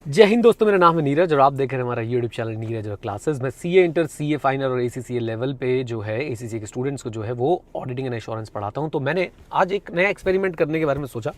जय हिंद दोस्तों, मेरा नाम है नीरज और आप देख रहे हैं हमारा यूट्यूब चैनल नीरज और क्लासेस में सीए इंटर, सीए फाइनल और एसीसीए लेवल पे जो है एसीसीए के स्टूडेंट्स को जो है वो ऑडिटिंग एंड एश्योरेंस पढ़ाता हूं। तो मैंने आज एक नया एक्सपेरिमेंट करने के बारे में सोचा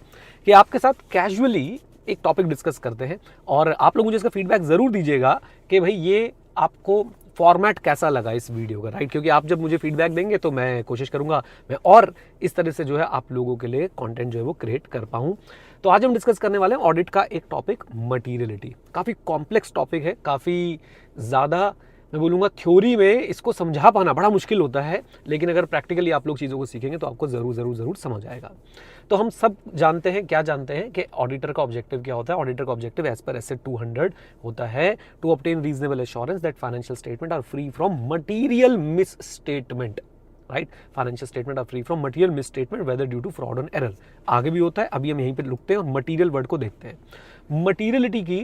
कि आपके साथ कैजुअली एक टॉपिक डिस्कस करते हैं और आप लोग मुझे इसका फीडबैक ज़रूर दीजिएगा कि भाई ये आपको फॉर्मेट कैसा लगा इस वीडियो का, राइट? क्योंकि आप जब मुझे फीडबैक देंगे तो मैं कोशिश करूंगा मैं और इस तरह से जो है आप लोगों के लिए कंटेंट जो है वो क्रिएट कर पाऊँ। तो आज हम डिस्कस करने वाले हैं ऑडिट का एक टॉपिक, मटीरियलिटी। काफ़ी कॉम्प्लेक्स टॉपिक है, काफ़ी ज़्यादा मैं बोलूँगा थ्योरी में इसको समझा पाना बड़ा मुश्किल होता है, लेकिन अगर प्रैक्टिकली आप लोग चीज़ों को सीखेंगे तो आपको ज़रूर समझ आएगा। तो हम सब जानते हैं, क्या जानते हैं कि ऑडिटर का ऑब्जेक्टिव क्या होता है। ऑडिटर का ऑब्जेक्टिव एज पर एस 200 होता है to obtain reasonable assurance that financial statement are free from material misstatement, right? Financial statement are free from material misstatement whether due to fraud or error. आगे भी होता है, अभी हम यहीं पे रुकते हैं और मटीरियल वर्ड को देखते हैं। मटीरियलिटी की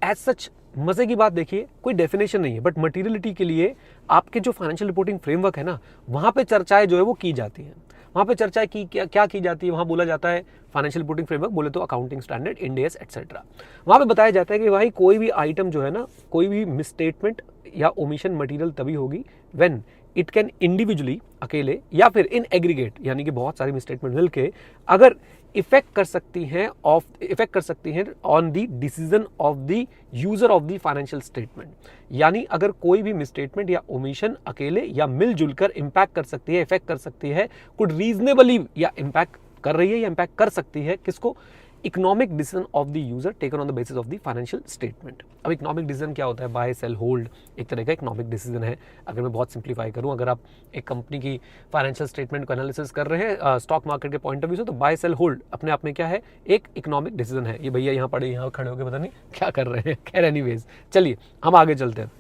एज सच मजे की बात देखिए, कोई डेफिनेशन नहीं है, बट मटीरियलिटी के लिए आपके जो फाइनेंशियल रिपोर्टिंग फ्रेमवर्क है ना, वहां पे चर्चाएं जो है वो की जाती हैं। वहां पे चर्चाएं की क्या की जाती है, वहां बोला जाता है फाइनेंशियल रिपोर्टिंग फ्रेमवर्क, बोले तो accounting standard, end S etcetera. वहां पे बताया जाता है कि भाई कोई भी आइटम जो है ना, कोई भी मिसस्टेटमेंट या ओमिशन मटीरियल तभी होगी व्हेन इट कैन इंडिविजुअली, अकेले या फिर इन एग्रीगेट, यानी कि बहुत सारी मिसस्टेटमेंट मिलके अगर इफेक्ट कर सकती हैं on the decision of the user of the financial statement. यानी अगर कोई भी मिसस्टेटमेंट या ओमिशन अकेले या मिलजुल कर इम्पैक्ट कर सकती है, इफेक्ट कर सकती है, कुड रीजनेबली या इम्पैक्ट कर रही है या इम्पैक्ट कर सकती है किसको? Economic decision of the user taken on the basis of the financial statement. अब इकोनॉमिक डिसीजन क्या होता है? बाय, सेल, होल्ड एक तरह का इकोनॉमिक डिसीजन है। अगर मैं बहुत सिंप्लीफाई करूं, अगर आप एक कंपनी की फाइनेंशियल स्टेटमेंट को एनालिसिस कर रहे हैं स्टॉक मार्केट के पॉइंट ऑफ व्यू से, तो बाय, सेल, होल्ड अपने आप में क्या है? एक इकोनॉमिक डिसीजन है। ये भैया यहाँ पड़े, यहाँ खड़े होकर पता नहीं क्या कर रहे हैं। खैर एनीवेज, चलिए हम आगे चलते हैं।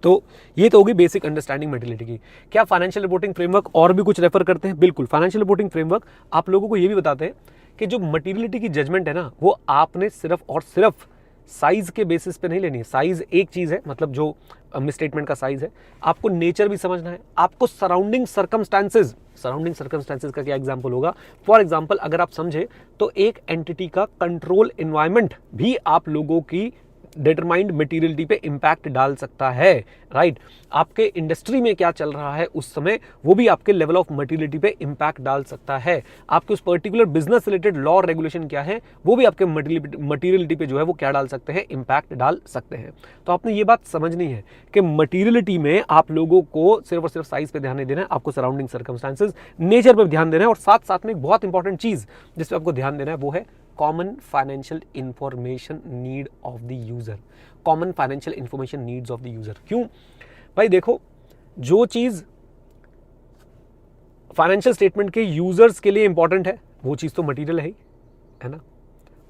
तो ये तो होगी बेसिक अंडरस्टैंडिंग मटीरियलिटी की। क्या फाइनेंशियल रिपोर्टिंग फ्रेमवर्क और भी कुछ रेफर करते हैं? बिल्कुल। फाइनेंशियल रिपोर्टिंग फ्रेमवर्क आप लोगों को ये भी बताते हैं कि जो मटीरियलिटी की जजमेंट है ना, वो आपने सिर्फ और सिर्फ साइज के बेसिस पे नहीं लेनी है। साइज एक चीज है, मतलब जो मिसस्टेटमेंट का साइज है, आपको नेचर भी समझना है, आपको सराउंडिंग सर्कमस्टांसेस का क्या एग्जांपल होगा? फॉर एग्जांपल अगर आप समझे तो एक एंटिटी का कंट्रोल एनवायरनमेंट भी आप लोगों की डिटरमाइंड मटीरियलिटी पे इंपैक्ट डाल सकता है, राइट? आपके इंडस्ट्री में क्या चल रहा है उस समय, वो भी आपके लेवल ऑफ मटीरियलिटी पे इंपैक्ट डाल सकता है। आपके उस पर्टिकुलर बिजनेस रिलेटेड लॉ और रेगुलेशन क्या है, वो भी आपके मटीरियलिटी पे जो है वो क्या डाल सकते हैं? इंपैक्ट डाल सकते हैं। तो आपने ये बात समझनी है कि मटीरियलिटी में आप लोगों को सिर्फ और सिर्फ साइज पे ध्यान नहीं देना है, आपको सराउंडिंग सर्कमस्टांसेस, नेचर पर ध्यान देना है, और साथ साथ में एक बहुत इंपॉर्टेंट चीज जिस पे आपको ध्यान देना है वो है common financial information need of the user. Common financial information needs of the user. क्यों भाई? देखो, जो चीज फाइनेंशियल स्टेटमेंट के यूजर्स के लिए इंपॉर्टेंट है वो चीज तो मटीरियल है ना?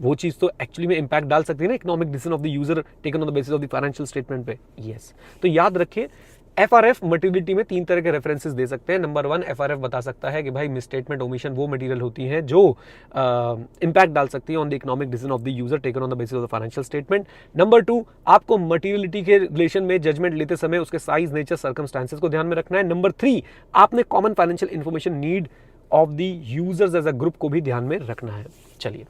वो चीज तो एक्चुअली में इंपैक्ट डाल सकती है ना economic decision of the user taken on the basis of the financial statement पे। यस, तो याद रखिए एफआरएफ मटीरियलिटी में तीन तरह के रेफरेंसेस दे सकते हैं। नंबर 1, एफआरएफ बता सकता है कि भाई मिसस्टेटमेंट, ओमिशन वो मटीरियल होती है जो इंपैक्ट डाल सकती है on the economic decision of the user taken on the basis of the financial statement. Number 2, आपको मटीरियलिटी के रिलेशन में जजमेंट लेते समय उसके साइज, नेचर, सर्कमस्टांसेस को ध्यान में रखना है। नंबर 3, आपने common financial information need of the users as a group को भी ध्यान में रखना है। चलिए,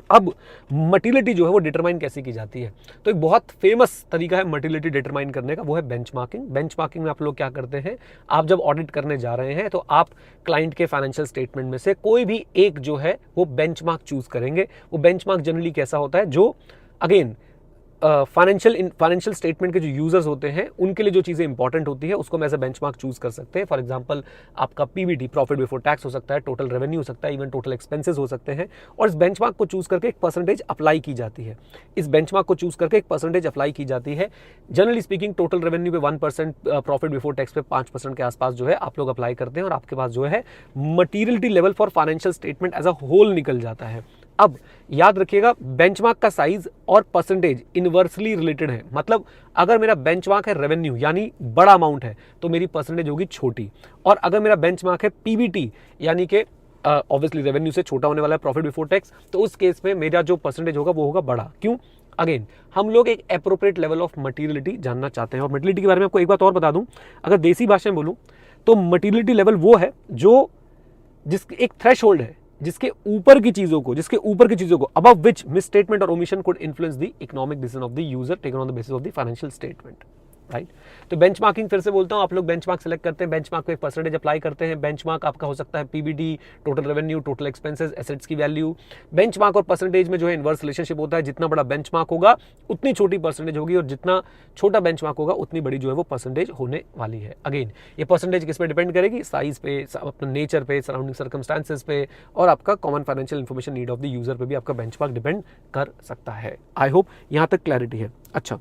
अब मटीरियलिटी जो है वो डिटरमाइन कैसे की जाती है? तो एक बहुत फेमस तरीका है मटीरियलिटी डिटरमाइन करने का, वो है बेंचमार्किंग। बेंचमार्किंग में आप लोग क्या करते हैं? आप जब ऑडिट करने जा रहे हैं तो आप क्लाइंट के फाइनेंशियल स्टेटमेंट में से कोई भी एक जो है वो बेंचमार्क चूज करेंगे। वो बेंचमार्क जनरली कैसा होता है? जो अगेन फाइनेंशियल स्टेटमेंट के जो यूजर्स होते हैं उनके लिए जो चीज़ें इंपॉर्टेंट होती है उसको हम एज अ बेंचमार्क चूज कर सकते हैं। फॉर एग्जांपल आपका पीबीटी, प्रॉफिट बिफोर टैक्स हो सकता है, टोटल रेवेन्यू हो सकता है, इवन टोटल एक्सपेंसेस हो सकते हैं, और इस बेंचमार्क को चूज करके एक परसेंटेज अप्लाई की जाती है। इस बेंचमार्क को चूज करके एक परसेंटेज अप्लाई की जाती है। जनरली स्पीकिंग टोटल रेवेन्यू पे 1%, प्रॉफिट बिफोर टैक्स पे 5% के आसपास जो है आप लोग अप्लाई करते हैं, और आपके पास जो है materiality level for financial statement as a whole निकल जाता है। अब याद रखिएगा, बेंचमार्क का साइज और परसेंटेज इनवर्सली रिलेटेड है। मतलब अगर मेरा बेंचमार्क है रेवेन्यू यानी बड़ा अमाउंट है तो मेरी परसेंटेज होगी छोटी, और अगर मेरा बेंचमार्क है पीबीटी यानी कि ऑब्वियसली रेवेन्यू से छोटा होने वाला है प्रॉफिट बिफोर टैक्स, तो उस केस में मेरा जो परसेंटेज होगा वो होगा बड़ा। क्यों? अगेन हम लोग एक एप्रोप्रिएट लेवल ऑफ मटीरियलिटी जानना चाहते हैं। और मटीरियलिटी के बारे में आपको एक बात और बता दूं, अगर देसी भाषा में बोलूं तो मटीरियलिटी लेवल वो है जो जिसकी एक थ्रेशोल्ड है जिसके ऊपर की चीजों को अबव विच मिस स्टेटमेंट और omission could influence the economic decision of the user taken on the basis of the financial statement, right. तो बेंचमार्किंग फिर से बोलता हूं, आप लोग बेंचमार्क सेलेक्ट करते हैं, बेंचमार्क को एक परसेंटेज अप्लाई करते हैं। बेंचमार्क आपका हो सकता है PBD, total revenue, total expenses, assets की वैल्यू। बेंचमार्क और परसेंटेज में जो है इनवर्स रिलेशनशिप होता है, जितना बड़ा बेंचमार्क होगा उतनी छोटी परसेंटेज होगी, और जितना छोटा बेंचमार्क होगा उतनी बड़ी जो है वो परसेंटेज होने वाली है। अगेन ये परसेंटेज किस पे डिपेंड करेगी, साइज पे, अपने नेचर पे, सराउंडिंग सर्कमस्टांसेस पे, और आपका common financial information need of the user पे भी आपका बेंचमार्क डिपेंड कर सकता है। आई होप यहां तक क्लैरिटी है। अच्छा,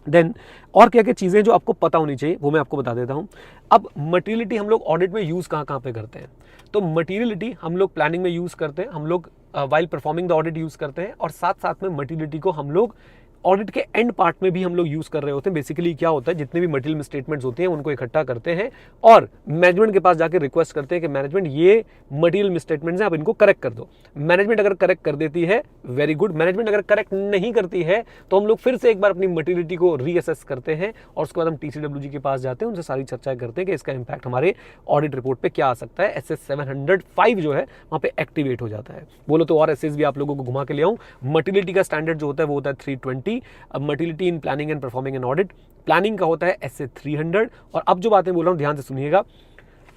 देन और क्या क्या चीज़ें जो आपको पता होनी चाहिए वो मैं आपको बता देता हूं। अब मटीरियलिटी हम लोग ऑडिट में यूज़ कहाँ पे करते हैं, तो मटीरियलिटी हम लोग प्लानिंग में यूज़ करते हैं, हम लोग while performing the audit use करते हैं, और साथ साथ में मटीरियलिटी को हम लोग ऑडिट के एंड पार्ट में भी हम लोग यूज कर रहे होते हैं। बेसिकली क्या होता है, जितने भी मटेरियल स्टेटमेंट्स होते हैं उनको इकट्ठा करते हैं और मैनेजमेंट के पास जाकर रिक्वेस्ट करते हैं कि मैनेजमेंट ये मटेरियल स्टेटमेंट्स हैं, आप इनको करेक्ट कर दो। मैनेजमेंट अगर करेक्ट कर देती है वेरी गुड, मैनेजमेंट अगर करेक्ट नहीं करती है तो हम लोग फिर से एक बार अपनी मटेरियलिटी को रीअसेस करते हैं, और उसके बाद हम टीसीडब्ल्यूजी के पास जाते हैं, उनसे सारी चर्चाएं करते हैं कि इसका इंपैक्ट हमारे ऑडिट रिपोर्ट पे क्या आ सकता है। एसएस 705 जो है वहां पे एक्टिवेट हो जाता है। बोलो तो और एसएस भी आप लोगों को घुमा के ले आऊं। मटेरियलिटी का स्टैंडर्ड जो होता है वो होता है 320। Materiality in planning and performing an audit, planning का होता है एसए 300। और अब जो बातें बोल रहा हूं ध्यान से सुनिएगा,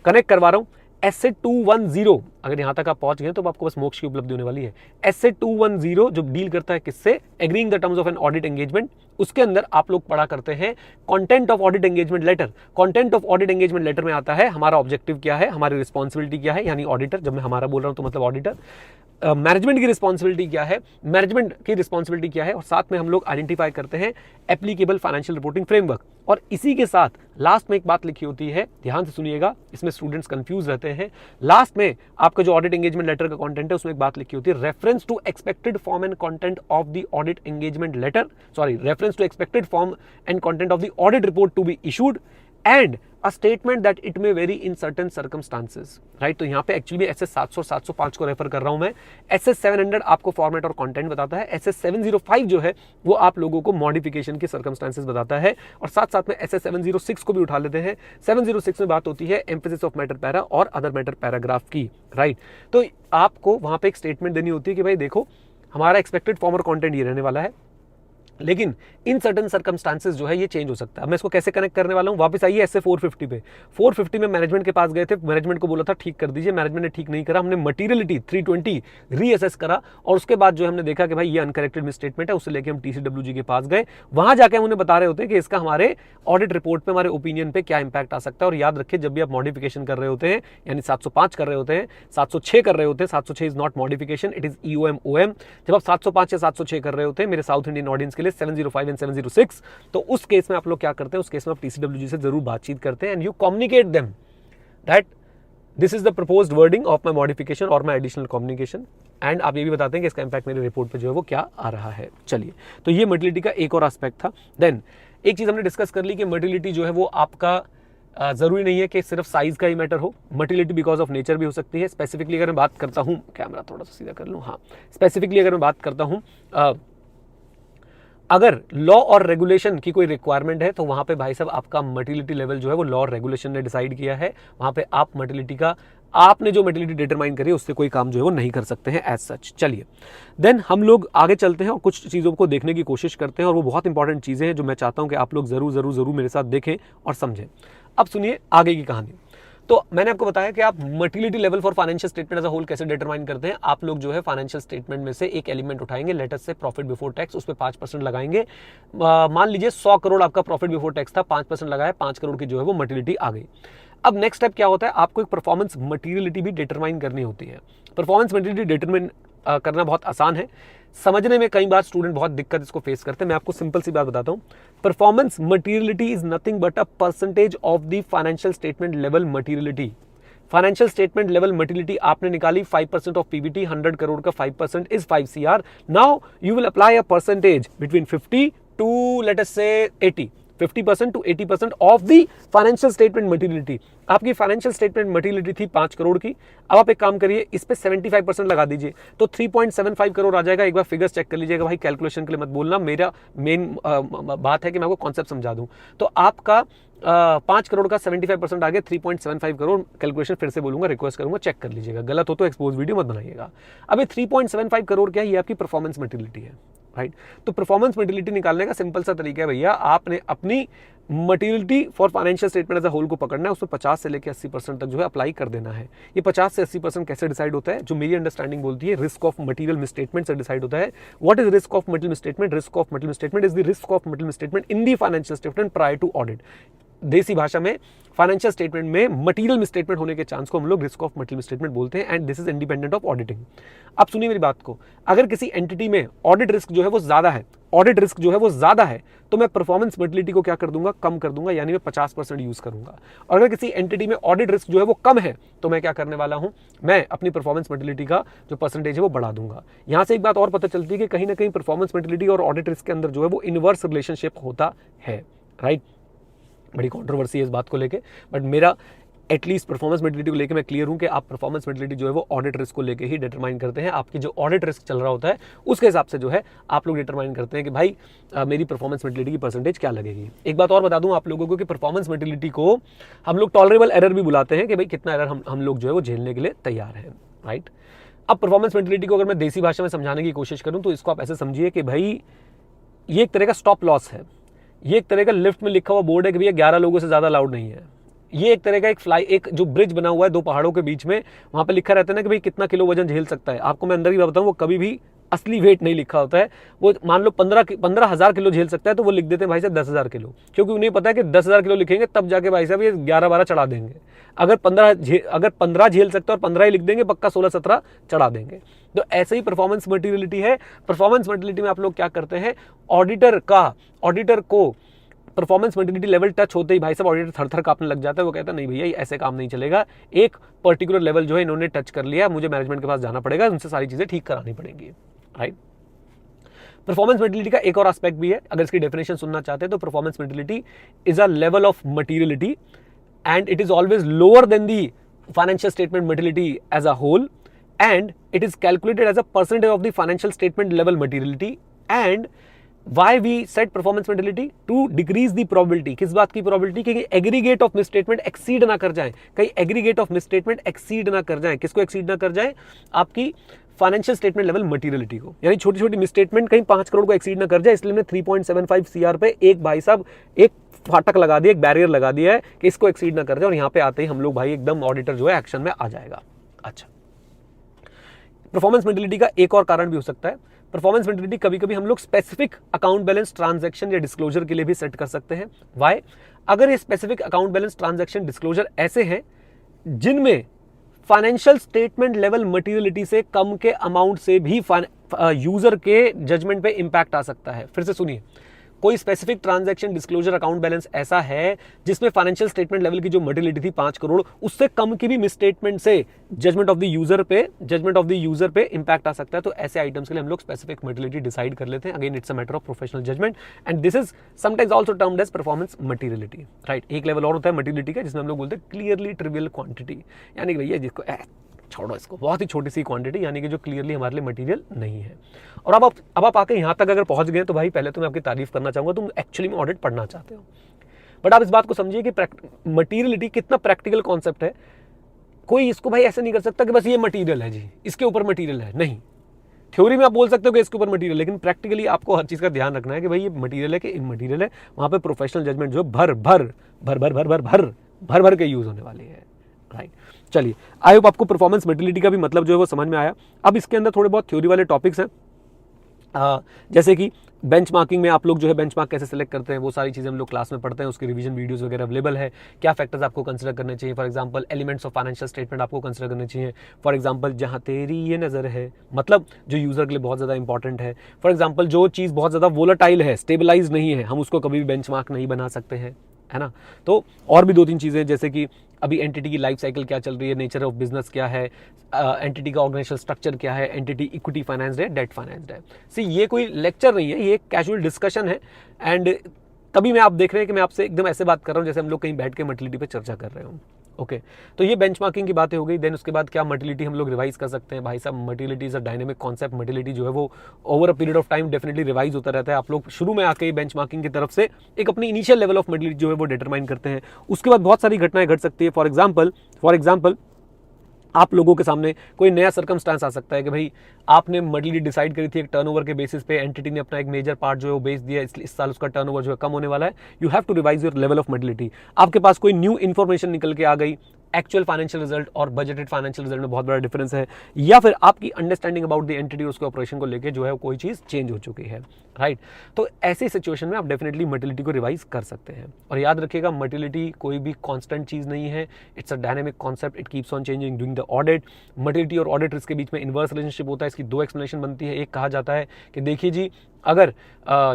कनेक्ट करवा रहा हूं। एसए 210, अगर यहां तक आप पहुंच गए तो आपको बस मोक्ष की उपलब्धि होने वाली है। एसए 210 जो डील करता है किससे, agreeing the terms of an audit engagement, उसके अंदर आप लोग पढ़ा करते हैं content of audit engagement letter. Content of audit engagement letter में आता है हमारा ऑब्जेक्टिव क्या है, हमारी रिस्पॉन्सिबिलिटी क्या है, यानी ऑडिटर, जब मैं हमारा बोल रहा हूं तो मतलब ऑडिटर, मैनेजमेंट की रिस्पॉन्सिबिलिटी क्या है, मैनेजमेंट की रिस्पॉन्सिबिलिटी क्या है, और साथ में हम लोग आइडेंटिफाई करते हैं एप्लीकेबल फाइनेंशियल रिपोर्टिंग फ्रेमवर्क। और इसी के साथ लास्ट में एक बात लिखी होती है, ध्यान से सुनिएगा, इसमें स्टूडेंट्स कंफ्यूज रहते हैं। लास्ट में आपका जो ऑडिट एंगेजमेंट लेटर का कंटेंट है उसमें एक बात लिखी होती है, reference to expected form and content of the audit engagement letter, sorry, reference to expected form and content of the audit report to be issued and a statement that it may vary in certain circumstances, right। तो यहाँ पे actually SS 700 और 705 को refer कर रहा हूं मैं। SS 700 आपको फॉर्मेट और कंटेंट बताता है, एसएस 705 जो है वो आप लोगों को मॉडिफिकेशन के सर्कमस्टांसेस बताता है, और साथ साथ में एसएस 706 को भी उठा लेते हैं। 706 में बात होती है एम्फेसिस ऑफ मैटर पैरा और अदर मैटर पैराग्राफ की, राइट। तो आपको वहां पे एक स्टेटमेंट देनी होती है कि भाई देखो हमारा एक्सपेक्टेड फॉर्म और कॉन्टेंट ये रहने वाला है, लेकिन इन सर्टन सर्कमस्टांसेस जो है ये चेंज हो सकता है। मैं इसको कैसे कनेक्ट करने वाला हूं, वापस आइए एसए 450 पे। 450 में मैनेजमेंट के पास गए थे, मैनेजमेंट को बोला था ठीक कर दीजिए, मैनेजमेंट ने ठीक नहीं करा, हमने मटीरियलिटी 320 रीअसेस करा, और उसके बाद जो हमने देखा कि भाई ये अनकरेक्टेड मिसस्टेटमेंट है, उससे लेके हम टीसीडब्ल्यूजी के पास गए, वहां जाके हम उन्हें बता रहे होते हैं कि इसका हमारे ऑडिट रिपोर्ट पे, हमारे ओपिनियन पे क्या इंपैक्ट आ सकता है। और याद रखिए जब भी आप मॉडिफिकेशन कर रहे होते हैं, यानी 705 कर रहे होते हैं, 706 कर रहे होते हैं, 706 is not modification, it is EOM OM. जब आप 705 या 706 कर रहे होते हैं मेरे साउथ इंडियन ऑडियंस के लिए 705 एंड 706, तो उस केस में आप लोग क्या करते हैं, उस केस में आप टीसीडब्ल्यूजी से जरूर बातचीत करते हैं, and you communicate them that this is the proposed wording of my modification और माय एडिशनल कम्युनिकेशन, एंड आप ये भी बताते हैं कि इसका इंपैक्ट मेरे रिपोर्ट पे जो है वो क्या आ रहा है। चलिए, तो ये मटीरियलिटी का एक और एस्पेक्ट था। देन एक चीज हमने डिस्कस कर ली कि मटीरियलिटी जो है वो आपका जरूरी नहीं है कि सिर्फ साइज का ही मैटर हो, मटीरियलिटी बिकॉज ऑफ नेचर भी हो सकती है। स्पेसिफिकली अगर मैं बात करता हूं, कैमरा थोड़ा सा सीधा कर लूं, हाँ, स्पेसिफिकली अगर मैं बात करता हूं, अगर लॉ और रेगुलेशन की कोई रिक्वायरमेंट है तो वहां पे भाई साहब आपका मटीरियलिटी लेवल जो है वो लॉ और रेगुलेशन ने डिसाइड किया है, वहां पे आप मटीरियलिटी का, आपने जो मटीरियलिटी डिटरमाइन करी है उससे कोई काम जो है वो नहीं कर सकते हैं एज सच। चलिए, देन हम लोग आगे चलते हैं और कुछ चीज़ों को देखने की कोशिश करते हैं, और वो बहुत इंपॉर्टेंट चीज़ें हैं जो मैं चाहता हूं कि आप लोग जरूर जरूर जरूर मेरे साथ देखें और समझें। अब सुनिए आगे की कहानी। तो मैंने आपको बताया कि आप materiality level for financial statement as a whole कैसे डिटरमाइन करते हैं। आप लोग जो है फाइनेंशियल स्टेटमेंट में से एक एलिमेंट उठाएंगे, लेटर से प्रॉफिट बिफोर टैक्स, उस पर 5% लगाएंगे। मान लीजिए 100 करोड़ आपका प्रॉफिट बिफोर टैक्स था, 5% लगाया, 5 करोड़ की जो है वो मटीरियलिटी आ गई। अब नेक्स्ट स्टेप क्या होता है, आपको एक परफॉर्मेंस मटीरियलिटी भी डिटरमाइन करनी होती है। परफॉर्मेंस मटीरियलिटी डिटरमाइन करना बहुत आसान है, समझने में कई बार स्टूडेंट बहुत दिक्कत इसको फेस करते हैं। मैं आपको सिंपल सी बात बताता हूं, performance materiality is nothing but a percentage of the financial statement level materiality. Financial statement level materiality आपने निकाली 5% ऑफ पीबीटी, 100 करोड़ का 5% is 5 CR। Now you will apply a percentage between 50 to let us say 80, 50% to 80% of the financial statement materiality. आपकी financial statement materiality थी 5 करोड़ की, अब आप एक काम करिए, इस पे 75% लगा दीजिए तो 3.75 करोड़ आ जाएगा। एक बार फिगर्स चेक कर लीजिएगा भाई, कैलकुलेशन के लिए मत बोलना, मेरा मेन बात है कि मैं आपको कॉन्सेप्ट समझा दूं। तो आपका 5 करोड़ का 75% आ गया 3.75 करोड़। कैलकुलेशन फिर से बोलूंगा, रिक्वेस्ट करूंगा चेक कर लीजिएगा, गलत हो तो एक्सपोज वीडियो मत बनाइएगा। अब ये 3.75 करोड़ क्या है, ये आपकी परफॉर्मेंस मटेरियलिटी है, राइट। तो परफॉर्मेंस मटेरियलिटी निकालने का सिंपल सा तरीका है भैया, आपने अपनी materiality for financial statement as a whole को पकड़ना है, उसमें 50 से लेकर 80% तक जो है अप्लाई कर देना है। ये 50 से 80% कैसे डिसाइड होता है, जो मेरी अंडरस्टैंडिंग बोलती है रिस्क ऑफ मटेरियल मिसस्टेटमेंट से डिसाइड होता है। What is risk of material misstatement? Risk of material misstatement is the risk of material misstatement in the financial statement prior to audit. देसी भाषा में फाइनेंशियल स्टेटमेंट में material misstatement होने के chance को हम लोग रिस्क ऑफ मटेरियल मिसस्टेटमेंट बोलते हैं, and this is independent of auditing. अब सुनिए मेरी बात को, अगर किसी एंटिटी में ऑडिट रिस्क जो है वो ज्यादा है, ऑडिट रिस्क जो है वो ज्यादा है, तो मैं परफॉर्मेंस मटेरियलिटी को क्या कर दूंगा, कम कर दूंगा, यानी मैं 50% यूज करूंगा। और अगर किसी एंटिटी में ऑडिट रिस्क जो है वो कम है, तो मैं क्या करने वाला हूं, मैं अपनी परफॉर्मेंस मटेरियलिटी का जो परसेंटेज है वो बढ़ा दूंगा। यहां से एक बात और पता चलती है कि कहीं ना कहीं परफॉर्मेंस मटेरियलिटी और ऑडिट रिस्क के अंदर जो है वो इनवर्स रिलेशनशिप होता है, राइट। बड़ी कंट्रोवर्सी है इस बात को लेके, बट मेरा एटलीस्ट परफॉर्मेंस मटेरियलिटी को लेके मैं क्लियर हूं कि आप परफॉर्मेंस मटेरियलिटी जो है वो ऑडिट रिस्क को लेके ही डिटरमाइन करते हैं। आपकी जो ऑडिट रिस्क चल रहा होता है उसके हिसाब से जो है आप लोग डिटरमाइन करते हैं कि भाई मेरी परफॉर्मेंस मटेरियलिटी की परसेंटेज क्या लगेगी। एक बात और बता दूं आप लोगों को कि परफॉर्मेंस मटेरियलिटी को हम लोग टॉलरेबल एरर भी बुलाते हैं, कि भाई कितना एरर हम लोग जो है वो झेलने के लिए तैयार हैं, राइट। अब परफॉर्मेंस मटेरियलिटी को अगर मैं देसी भाषा में समझाने की कोशिश करूं तो इसको आप ऐसे समझिए कि भाई ये एक तरह का स्टॉप लॉस है, ये एक तरह का लिफ्ट में लिखा हुआ बोर्ड है कि भैया 11 लोगों से ज्यादा अलाउड नहीं है। ये एक तरह का एक जो ब्रिज बना हुआ है 2 पहाड़ों के बीच में, वहां पे लिखा रहता है ना कि भाई कितना किलो वजन झेल सकता है। आपको मैं अंदर ही बताऊं, वो कभी भी असली वेट नहीं लिखा होता है। वो मान लो 15,000 किलो झेल सकता है, तो वो लिख देते हैं भाई साहब 10,000 किलो, क्योंकि उन्हें पता है कि 10,000 किलो लिखेंगे तब जाके भाई साहब ये 11-12 चढ़ा देंगे। अगर 15 झेल सकता है और 15 ही लिख देंगे, पक्का 16-17 चढ़ा देंगे। तो ऐसे ही परफॉर्मेंस मटेरियलिटी है। परफॉर्मेंस मटेरियलिटी में आप लोग क्या करते हैं, ऑडिटर को परफॉर्मेंस मटेरियलिटी लेवल टच होते ही भाई साहब ऑडिटर थर-थर कांपने लग जाता है। वो कहता है नहीं भैया ये ऐसे काम नहीं चलेगा, एक पर्टिकुलर लेवल जो है इन्होंने टच कर लिया, मुझे मैनेजमेंट के पास जाना पड़ेगा, उनसे सारी चीजें ठीक करानी पड़ेंगी, राइट। परफॉर्मेंस मटेरियलिटी का एक और एस्पेक्ट भी है, अगर इसकी डेफिनेशन सुनना चाहते हैं तो performance materiality is a level of materiality and it is always lower than the financial statement materiality as a whole, and it is calculated as a percentage of the financial statement level materiality. And Why we set performance mentality? To decrease the probability। किस बात की probability? कि aggregate of misstatement exceed ना कर जाए, कहीं aggregate of misstatement exceed ना कर जाए। किसको एक्सीड ना कर जाए? आपकी फाइनेंशियल स्टेटमेंट लेवल मटेरियलिटी को, यानी छोटी छोटी मिसस्टेटमेंट कहीं 5 करोड़ को एक्सीड ना कर जाए। इसलिए हमने 3.75 CR पे एक भाई साहब एक फाटक लगा दिया, एक बैरियर लगा दिया है कि इसको एक्सीड ना कर जाए, और यहाँ पे आते ही हम लोग भाई एकदम ऑडिटर जो है एक्शन में आ जाएगा। अच्छा, परफॉर्मेंस मटेरियलिटी का एक और कारण भी हो सकता है, परफॉर्मेंस मटेरियलिटी कभी कभी हम लोग स्पेसिफिक अकाउंट बैलेंस ट्रांजैक्शन या डिस्क्लोजर के लिए भी सेट कर सकते हैं। वाई? अगर ये specific account balance transaction disclosure ऐसे हैं जिनमें फाइनेंशियल स्टेटमेंट लेवल मटेरियलिटी से कम के अमाउंट से भी यूजर के जजमेंट पे इंपैक्ट आ सकता है। फिर से सुनिए, कोई specific transaction disclosure account balance ऐसा है जिसमें फाइनेंशियल स्टेटमेंट लेवल की जो मटेरियलिटी थी 5 करोड़, उससे कम की भी मिसस्टेटमेंट से जजमेंट ऑफ द यूजर पे इंपैक्ट आ सकता है। तो ऐसे आइटम्स के लिए हम लोग स्पेसिफिक मटेरियलिटी डिसाइड कर लेते हैं। Again it's a matter of professional judgement and this is sometimes also termed as performance materiality, right. एक लेवल और होता है मटेरियलिटी का जिसमें हम लोग बोलते हैं क्लियरली ट्रिवियल क्वांटिटी, यानी कि भैया जिसको छोड़ो इसको, बहुत ही छोटी सी क्वांटिटी, यानी कि जो क्लियरली हमारे लिए मटेरियल नहीं है। और अब आप आके यहाँ तक अगर पहुंच गए तो भाई पहले तो मैं आपकी तारीफ करना चाहूंगा, तुम एक्चुअली में ऑडिट पढ़ना चाहते हो। बट आप इस बात को समझिए कि मटेरियलिटी कितना प्रैक्टिकल कॉन्सेप्ट है। कोई इसको भाई ऐसे नहीं कर सकता कि बस ये मटेरियल है जी, इसके ऊपर मटेरियल है, नहीं। थ्योरी में आप बोल सकते हो कि इसके ऊपर मटेरियल, लेकिन प्रैक्टिकली आपको हर चीज का ध्यान रखना है कि भाई ये मटेरियल है कि इमटेरियल है। वहां पे प्रोफेशनल जजमेंट जो भर के यूज होने वाली है, राइट। चलिए, आई होप आपको परफॉर्मेंस मटेरियलिटी का भी मतलब जो है वो समझ में आया। अब इसके अंदर थोड़े बहुत थ्योरी वाले टॉपिक्स हैं, जैसे कि बेंचमार्किंग में आप लोग जो है बेंचमार्क कैसे सेलेक्ट करते हैं, वो सारी चीज़ें हम लोग क्लास में पढ़ते हैं, उसकी रिवीजन वीडियोस वगैरह अवेलेबल है। क्या फैक्टर्स आपको कंसिडर करने चाहिए, for example elements of financial statement आपको कंसिडर करने चाहिए। फॉर एग्जांपल जहाँ तेरी ये नज़र है, मतलब जो यूज़र के लिए बहुत ज़्यादा इंपॉर्टेंट है। फॉर एग्जांपल जो चीज़ बहुत ज़्यादा वोलेटाइल है, स्टेबलाइज नहीं है, हम उसको कभी भी बेंचमार्क नहीं बना सकते हैं, है ना। तो और भी 2-3 चीज़ें, जैसे कि अभी एंटिटी की लाइफ साइकिल क्या चल रही है, नेचर ऑफ बिजनेस क्या है, एंटिटी का ऑर्गेनाइजेशनल स्ट्रक्चर क्या है, एंटिटी इक्विटी फाइनेंस्ड है, डेट फाइनेंस्ड है। सी ये कोई लेक्चर नहीं है, ये एक कैजुअल डिस्कशन है। एंड तभी मैं आप देख रहे हैं कि मैं आपसे एकदम ऐसे बात कर रहा हूँ जैसे हम लोग कहीं बैठ के मटेरियलिटी पे चर्चा कर रहे हो, ओके तो ये बेंचमार्किंग की बातें हो गई। देन उसके बाद क्या मर्टिलिटी हम लोग रिवाइज कर सकते हैं। भाई साहब मर्टिलिटी इज अ डायनेमिक कॉन्सेप्ट। मर्टिलिटी जो है वो over a period of time definitely revise होता रहता है। आप लोग शुरू में आके बेंचमार्किंग की तरफ से एक अपनी इनिशियल लेवल ऑफ मर्टिलिटी जो है वो डिटरमाइन करते हैं। उसके बाद बहुत सारी घटनाएं घट सकती है। फॉर एग्जाम्पल आप लोगों के सामने कोई नया सर्कमस्टांस आ सकता है कि भाई आपने मर्टिलिटी डिसाइड करी थी एक टर्नओवर के बेसिस पे, एंटिटी ने अपना एक मेजर पार्ट जो है वो बेच दिया, इस साल उसका टर्नओवर जो है कम होने वाला है। You have to revise your level of materiality. आपके पास कोई न्यू इन्फॉर्मेशन निकल के आ गई, एक्चुअल फाइनेंशियल रिजल्ट और बजटेड फाइनेंशियल रिजल्ट में बहुत बड़ा डिफरेंस है, या फिर आपकी अंडरस्टैंडिंग अबाउट द एंटिटी उसके ऑपरेशन को लेकर जो है कोई चीज़ चेंज हो चुकी है, राइट। तो ऐसी सिचुएशन में आप डेफिनेटली मर्टिलिटी को रिवाइज कर सकते हैं। और याद रखिएगा मर्टिलिटी कोई भी कांस्टेंट चीज़ नहीं है, it's a dynamic concept, it keeps on changing during the audit. Materiality और ऑडिट रिस्क के बीच में इन्वर्स रिलेशनशिप होता है। इसकी दो एक्सप्लेनेशन बनती है। एक कहा जाता है कि देखिए जी, अगर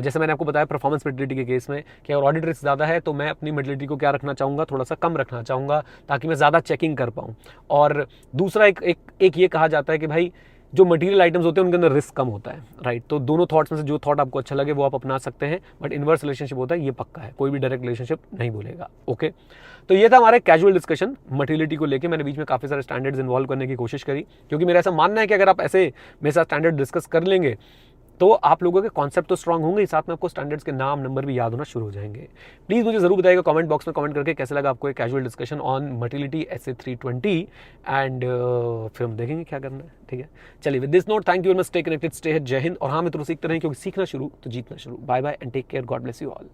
जैसे मैंने आपको बताया परफॉर्मेंस मर्टिलिटी के केस में कि अगर ऑडिट रिस्क ज़्यादा है तो मैं अपनी मर्टिलिटी को क्या रखना चाहूँगा, थोड़ा सा कम रखना चाहूँगा ताकि मैं ज़्यादा चेकिंग कर पाऊँ। और दूसरा एक ये कहा जाता है कि भाई जो मटेरियल आइटम्स होते हैं उनके अंदर रिस्क कम होता है, राइट। तो दोनों थॉट्स में से जो थॉट आपको अच्छा लगे वो आप अपना सकते हैं, बट इन्वर्स रिलेशनशिप होता है ये पक्का है, कोई भी डायरेक्ट रिलेशनशिप नहीं बोलेगा। ओके तो ये था हमारा कैजुअल डिस्कशन मटेरियलिटी को लेके। मैंने बीच में काफ़ी सारे स्टैंडर्ड्स इन्वॉल्व करने की कोशिश करी, क्योंकि मेरा ऐसा मानना है कि अगर आप ऐसे मेरे साथ स्टैंडर्ड डिस्कस कर लेंगे तो आप लोगों के कॉन्सेप्ट तो स्ट्रांग होंगे, साथ में आपको स्टैंडर्ड्स के नाम नंबर भी याद होना शुरू हो जाएंगे। प्लीज़ मुझे जरूर बताइएगा कमेंट बॉक्स में कमेंट करके कैसे लगा आपको एक casual discussion on materiality SA 320 and फिर हम देखेंगे क्या करना है, ठीक है। चलिए with this note, thank you very much, stay connected, stay hit, जय हिंद। और हाँ मित्रों, सीखते रहें क्योंकि सीखना शुरू तो जीतना शुरू। Bye bye and take care, God bless you all.